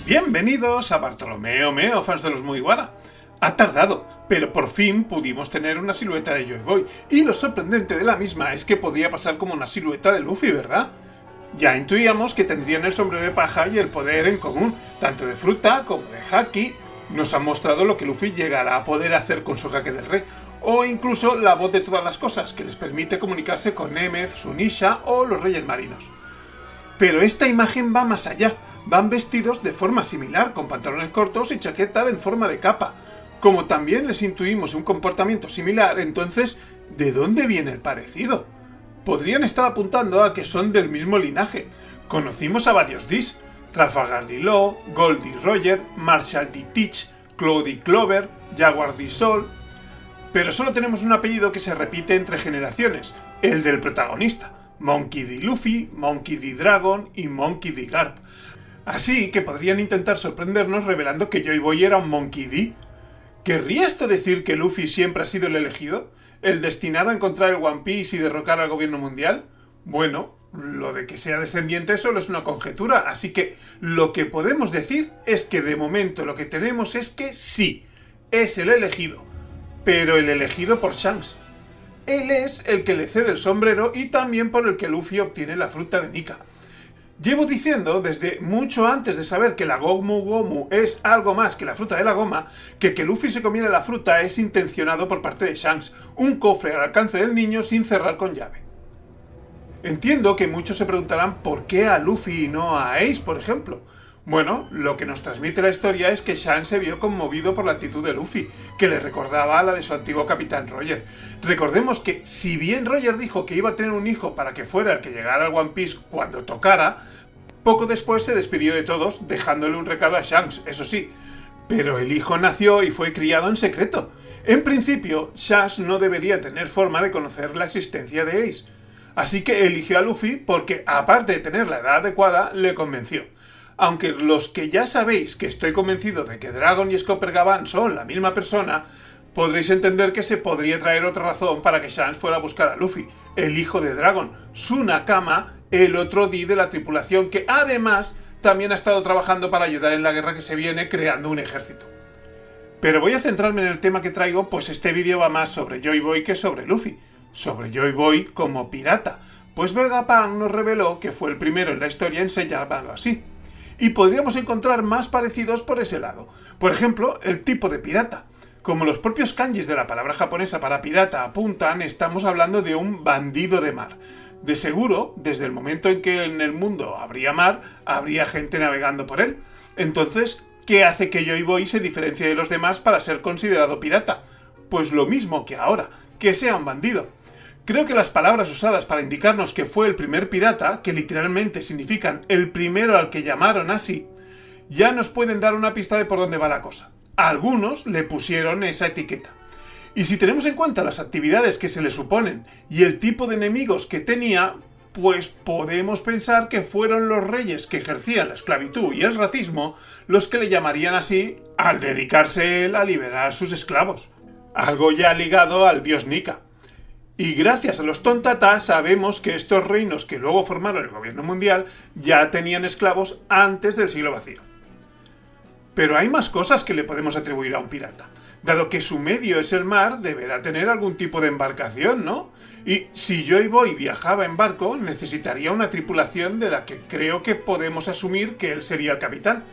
Bienvenidos a Bartolomeo Meo, fans de los Mugiwara. Ha tardado, pero por fin pudimos tener una silueta de Joy Boy, y lo sorprendente de la misma es que podría pasar como una silueta de Luffy, ¿verdad? Ya intuíamos que tendrían el sombrero de paja y el poder en común, tanto de fruta como de haki. Nos han mostrado lo que Luffy llegará a poder hacer con su Haki del Rey, o incluso la voz de todas las cosas, que les permite comunicarse con Nemeth, Zunisha o los Reyes Marinos. Pero esta imagen va más allá. Van vestidos de forma similar, con pantalones cortos y chaqueta en forma de capa. Como también les intuimos un comportamiento similar, entonces, ¿de dónde viene el parecido? Podrían estar apuntando a que son del mismo linaje. Conocimos a varios D's: Trafalgar D. Law, Goldie Roger, Marshall D. Teach, Cloudy Clover, Jaguar D. Sol. Pero solo tenemos un apellido que se repite entre generaciones, el del protagonista: Monkey D. Luffy, Monkey D. Dragon y Monkey D. Garp. Así que podrían intentar sorprendernos revelando que Joy Boy era un Monkey D. ¿Querría esto decir que Luffy siempre ha sido el elegido? ¿El destinado a encontrar el One Piece y derrocar al gobierno mundial? Bueno, lo de que sea descendiente solo es una conjetura, así que lo que podemos decir es que de momento lo que tenemos es que sí, es el elegido, pero el elegido por Shanks. Él es el que le cede el sombrero y también por el que Luffy obtiene la fruta de Nika. Llevo diciendo desde mucho antes de saber que la Gomu Gomu es algo más que la fruta de la goma, que Luffy se comiera la fruta es intencionado por parte de Shanks, un cofre al alcance del niño sin cerrar con llave. Entiendo que muchos se preguntarán por qué a Luffy y no a Ace, por ejemplo. Bueno, lo que nos transmite la historia es que Shanks se vio conmovido por la actitud de Luffy, que le recordaba a la de su antiguo capitán Roger. Recordemos que, si bien Roger dijo que iba a tener un hijo para que fuera el que llegara al One Piece cuando tocara, poco después se despidió de todos, dejándole un recado a Shanks, eso sí. Pero el hijo nació y fue criado en secreto. En principio, Shanks no debería tener forma de conocer la existencia de Ace. Así que eligió a Luffy porque, aparte de tener la edad adecuada, le convenció. Aunque los que ya sabéis que estoy convencido de que Dragon y Scopper Gavan son la misma persona, podréis entender que se podría traer otra razón para que Shanks fuera a buscar a Luffy, el hijo de Dragon, su Nakama, el otro D de la tripulación, que además también ha estado trabajando para ayudar en la guerra que se viene, creando un ejército. Pero voy a centrarme en el tema que traigo, pues este vídeo va más sobre Joy Boy que sobre Luffy, sobre Joy Boy como pirata, pues Vegapunk nos reveló que fue el primero en la historia en ser llamado así. Y podríamos encontrar más parecidos por ese lado. Por ejemplo, el tipo de pirata. Como los propios kanjis de la palabra japonesa para pirata apuntan, estamos hablando de un bandido de mar. De seguro, desde el momento en que en el mundo habría mar, habría gente navegando por él. Entonces, ¿qué hace que Joy Boy se diferencie de los demás para ser considerado pirata? Pues lo mismo que ahora, que sea un bandido. Creo que las palabras usadas para indicarnos que fue el primer pirata, que literalmente significan el primero al que llamaron así, ya nos pueden dar una pista de por dónde va la cosa. A algunos le pusieron esa etiqueta. Y si tenemos en cuenta las actividades que se le suponen y el tipo de enemigos que tenía, pues podemos pensar que fueron los reyes que ejercían la esclavitud y el racismo los que le llamarían así al dedicarse él a liberar a sus esclavos. Algo ya ligado al dios Nika. Y gracias a los Tontatá sabemos que estos reinos que luego formaron el gobierno mundial ya tenían esclavos antes del siglo vacío. Pero hay más cosas que le podemos atribuir a un pirata. Dado que su medio es el mar, deberá tener algún tipo de embarcación, ¿no? Y si Joy Boy viajaba en barco, necesitaría una tripulación de la que creo que podemos asumir que él sería el capitán.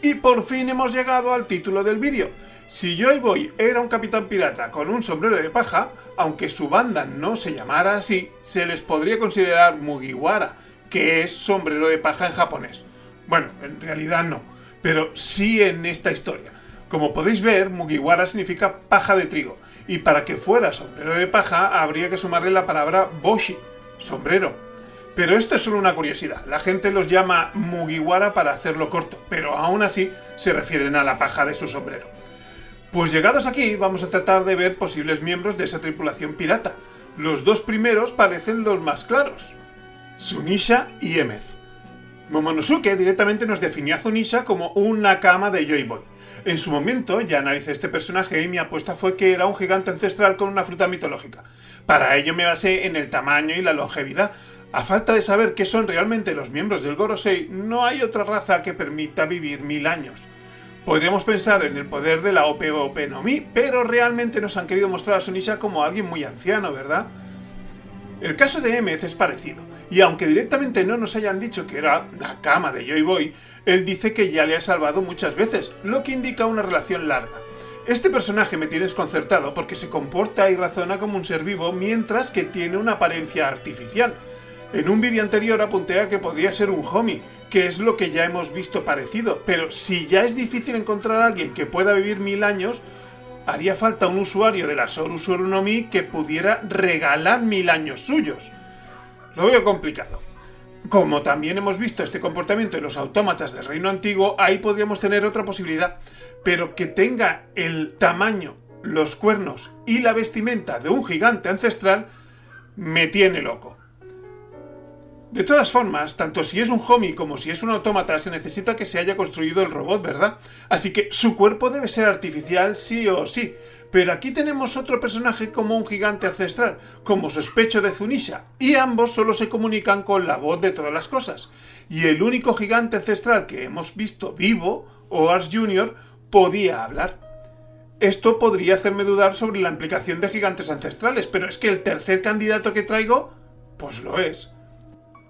Y por fin hemos llegado al título del vídeo. Si Joy Boy era un capitán pirata con un sombrero de paja, aunque su banda no se llamara así, se les podría considerar Mugiwara, que es sombrero de paja en japonés. Bueno, en realidad no, pero sí en esta historia. Como podéis ver, Mugiwara significa paja de trigo, y para que fuera sombrero de paja habría que sumarle la palabra boshi, sombrero. Pero esto es solo una curiosidad, la gente los llama Mugiwara para hacerlo corto, pero aún así se refieren a la paja de su sombrero. Pues llegados aquí vamos a tratar de ver posibles miembros de esa tripulación pirata. Los dos primeros parecen los más claros: Zunisha y Emeth. Momonosuke directamente nos definió a Zunisha como un Nakama de Joy Boy. En su momento ya analicé este personaje y mi apuesta fue que era un gigante ancestral con una fruta mitológica. Para ello me basé en el tamaño y la longevidad, A falta de saber qué son realmente los miembros del Gorosei, no hay otra raza que permita vivir 1000 años. Podríamos pensar en el poder de la Ope no Mi, pero realmente nos han querido mostrar a Sunisha como alguien muy anciano, ¿verdad? El caso de Emmett es parecido, y aunque directamente no nos hayan dicho que era Nakama de Joy Boy, él dice que ya le ha salvado muchas veces, lo que indica una relación larga. Este personaje me tiene desconcertado porque se comporta y razona como un ser vivo mientras que tiene una apariencia artificial. En un vídeo anterior apunté a que podría ser un homie, que es lo que ya hemos visto parecido, pero si ya es difícil encontrar a alguien que pueda vivir 1000 años, haría falta un usuario de la Soru no Mi que pudiera regalar 1000 años suyos. Lo veo complicado. Como también hemos visto este comportamiento en los autómatas del Reino Antiguo, ahí podríamos tener otra posibilidad, pero que tenga el tamaño, los cuernos y la vestimenta de un gigante ancestral me tiene loco. De todas formas, tanto si es un homie como si es un autómata, se necesita que se haya construido el robot, ¿verdad? Así que su cuerpo debe ser artificial sí o sí. Pero aquí tenemos otro personaje como un gigante ancestral, como sospecho de Zunisha, y ambos solo se comunican con la voz de todas las cosas. Y el único gigante ancestral que hemos visto vivo, Oars Jr., podía hablar. Esto podría hacerme dudar sobre la implicación de gigantes ancestrales, pero es que el tercer candidato que traigo, pues lo es.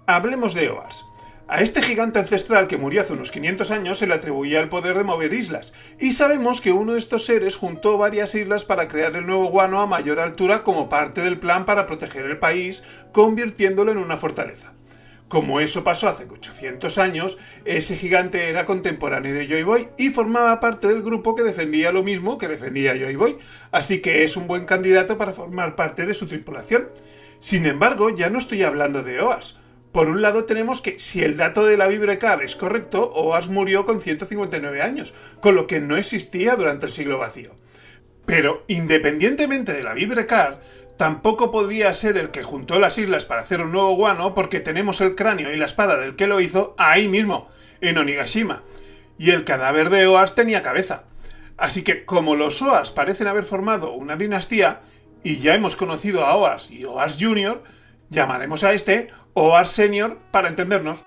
Hablemos de Oars. A este gigante ancestral que murió hace unos 500 años se le atribuía el poder de mover islas, y sabemos que uno de estos seres juntó varias islas para crear el nuevo Wano a mayor altura como parte del plan para proteger el país, convirtiéndolo en una fortaleza. Como eso pasó hace 800 años, ese gigante era contemporáneo de Joy Boy y formaba parte del grupo que defendía lo mismo que defendía Joy Boy, así que es un buen candidato para formar parte de su tripulación. Sin embargo, ya no estoy hablando de Oars. Por un lado tenemos que, si el dato de la Vibrecar es correcto, Oars murió con 159 años, con lo que no existía durante el siglo vacío. Pero, independientemente de la Vibrecar, tampoco podría ser el que juntó las islas para hacer un nuevo Wano, porque tenemos el cráneo y la espada del que lo hizo ahí mismo, en Onigashima, y el cadáver de Oars tenía cabeza. Así que, como los Oars parecen haber formado una dinastía, y ya hemos conocido a Oars y Oars Jr., llamaremos a este Oars Senior para entendernos.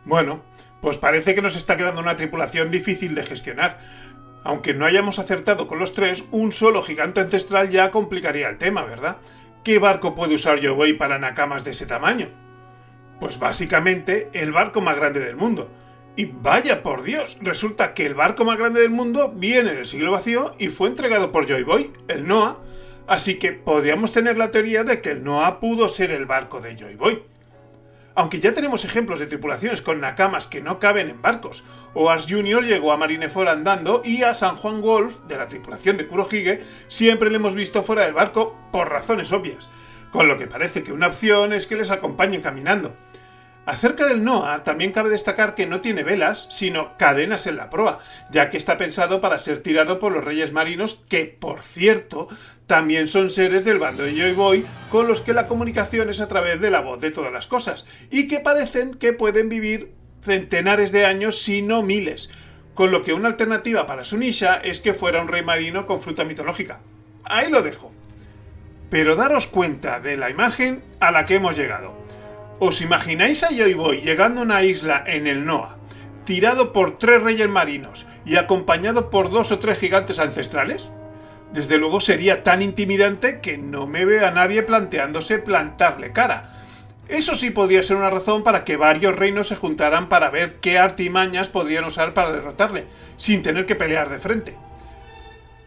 Bueno, pues parece que nos está quedando una tripulación difícil de gestionar. Aunque no hayamos acertado con los tres, un solo gigante ancestral ya complicaría el tema, ¿verdad? ¿Qué barco puede usar Joy Boy para nakamas de ese tamaño? Pues básicamente el barco más grande del mundo. Y vaya por Dios, resulta que el barco más grande del mundo viene del siglo vacío y fue entregado por Joy Boy, el Noah. Así que podríamos tener la teoría de que el Noah pudo ser el barco de Joy Boy. Aunque ya tenemos ejemplos de tripulaciones con nakamas que no caben en barcos. Oars Jr. llegó a Marineford andando y a San Juan Wolf, de la tripulación de Kurohige, siempre le hemos visto fuera del barco por razones obvias. Con lo que parece que una opción es que les acompañen caminando. Acerca del Noah, también cabe destacar que no tiene velas, sino cadenas en la proa, ya que está pensado para ser tirado por los reyes marinos, que, por cierto, también son seres del bando de Joy Boy, con los que la comunicación es a través de la voz de todas las cosas, y que parecen que pueden vivir centenares de años, si no miles, con lo que una alternativa para Sunisha es que fuera un rey marino con fruta mitológica. Ahí lo dejo. Pero daros cuenta de la imagen a la que hemos llegado. ¿Os imagináis a Joy Boy llegando a una isla en el Noah, tirado por 3 reyes marinos y acompañado por 2 o 3 gigantes ancestrales? Desde luego sería tan intimidante que no me ve a nadie planteándose plantarle cara. Eso sí podría ser una razón para que varios reinos se juntaran para ver qué artimañas podrían usar para derrotarle, sin tener que pelear de frente.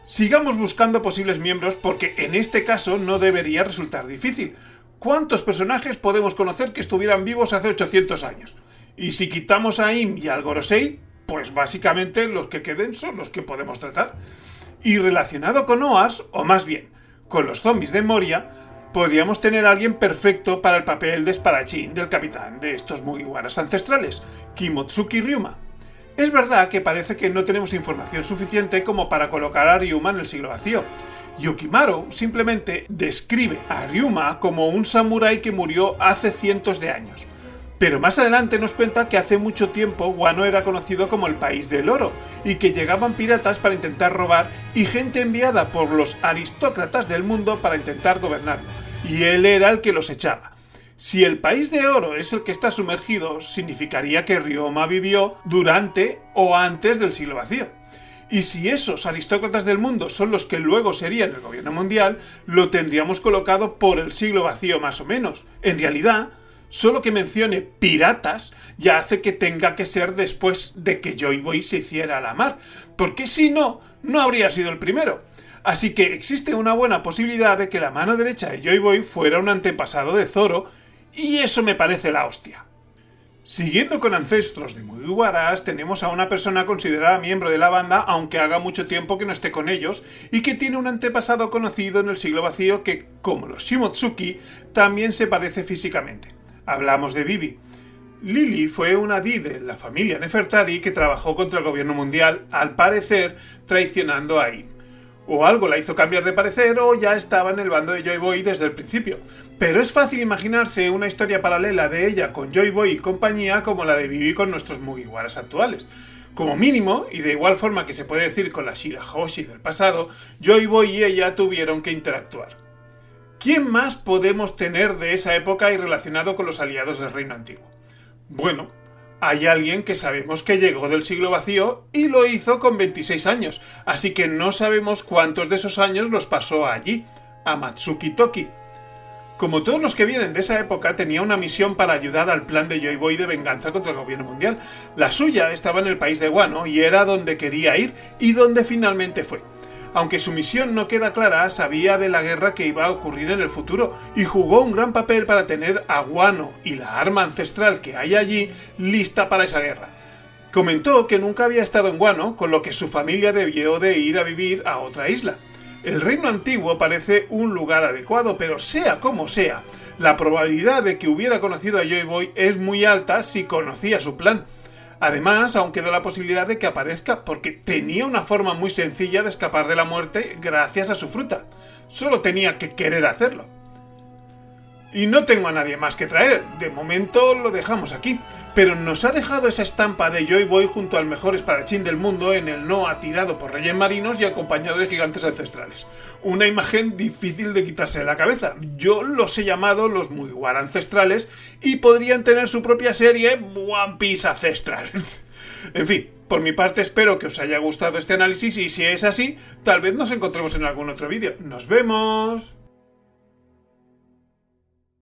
Sigamos buscando posibles miembros porque en este caso no debería resultar difícil. ¿Cuántos personajes podemos conocer que estuvieran vivos hace 800 años? Y si quitamos a Im y al Gorosei, pues básicamente los que queden son los que podemos tratar. Y relacionado con Oars, o más bien, con los zombies de Moria, podríamos tener a alguien perfecto para el papel de espadachín del capitán de estos Mugiwaras ancestrales, Kimotsuki Ryuma. Es verdad que parece que no tenemos información suficiente como para colocar a Ryuma en el siglo vacío. Yukimaru simplemente describe a Ryuma como un samurái que murió hace cientos de años. Pero más adelante nos cuenta que hace mucho tiempo Wano era conocido como el país del oro y que llegaban piratas para intentar robar y gente enviada por los aristócratas del mundo para intentar gobernarlo. Y él era el que los echaba. Si el país de oro es el que está sumergido, significaría que Ryoma vivió durante o antes del siglo vacío. Y si esos aristócratas del mundo son los que luego serían el gobierno mundial, lo tendríamos colocado por el siglo vacío más o menos. En realidad, solo que mencione piratas ya hace que tenga que ser después de que Joy Boy se hiciera a la mar, porque si no, no habría sido el primero. Así que existe una buena posibilidad de que la mano derecha de Joy Boy fuera un antepasado de Zoro, y eso me parece la hostia. Siguiendo con ancestros de Mugiwaras, tenemos a una persona considerada miembro de la banda, aunque haga mucho tiempo que no esté con ellos, y que tiene un antepasado conocido en el siglo vacío que, como los Shimotsuki, también se parece físicamente. Hablamos de Vivi. Lily fue una Di de la familia Nefertari que trabajó contra el gobierno mundial, al parecer traicionando a Im. O algo la hizo cambiar de parecer o ya estaba en el bando de Joy Boy desde el principio. Pero es fácil imaginarse una historia paralela de ella con Joy Boy y compañía como la de Vivi con nuestros Mugiwaras actuales. Como mínimo, y de igual forma que se puede decir con la Shirahoshi del pasado, Joy Boy y ella tuvieron que interactuar. ¿Quién más podemos tener de esa época y relacionado con los aliados del Reino Antiguo? Bueno, hay alguien que sabemos que llegó del siglo vacío y lo hizo con 26 años, así que no sabemos cuántos de esos años los pasó allí, a Matsuki Toki. Como todos los que vienen de esa época, tenía una misión para ayudar al plan de Joy Boy de venganza contra el gobierno mundial. La suya estaba en el país de Wano y era donde quería ir y donde finalmente fue. Aunque su misión no queda clara, sabía de la guerra que iba a ocurrir en el futuro y jugó un gran papel para tener a Wano y la arma ancestral que hay allí lista para esa guerra. Comentó que nunca había estado en Wano, con lo que su familia debió de ir a vivir a otra isla. El reino antiguo parece un lugar adecuado, pero sea como sea, la probabilidad de que hubiera conocido a Joy Boy es muy alta si conocía su plan. Además, aún queda la posibilidad de que aparezca porque tenía una forma muy sencilla de escapar de la muerte gracias a su fruta. Solo tenía que querer hacerlo. Y no tengo a nadie más que traer, de momento lo dejamos aquí, pero nos ha dejado esa estampa de Joy Boy junto al mejor espadachín del mundo en el Noa tirado por reyes marinos y acompañado de gigantes ancestrales. Una imagen difícil de quitarse de la cabeza. Yo los he llamado los Mugiwara ancestrales y podrían tener su propia serie One Piece Ancestral. En fin, por mi parte espero que os haya gustado este análisis y si es así, tal vez nos encontremos en algún otro vídeo. ¡Nos vemos!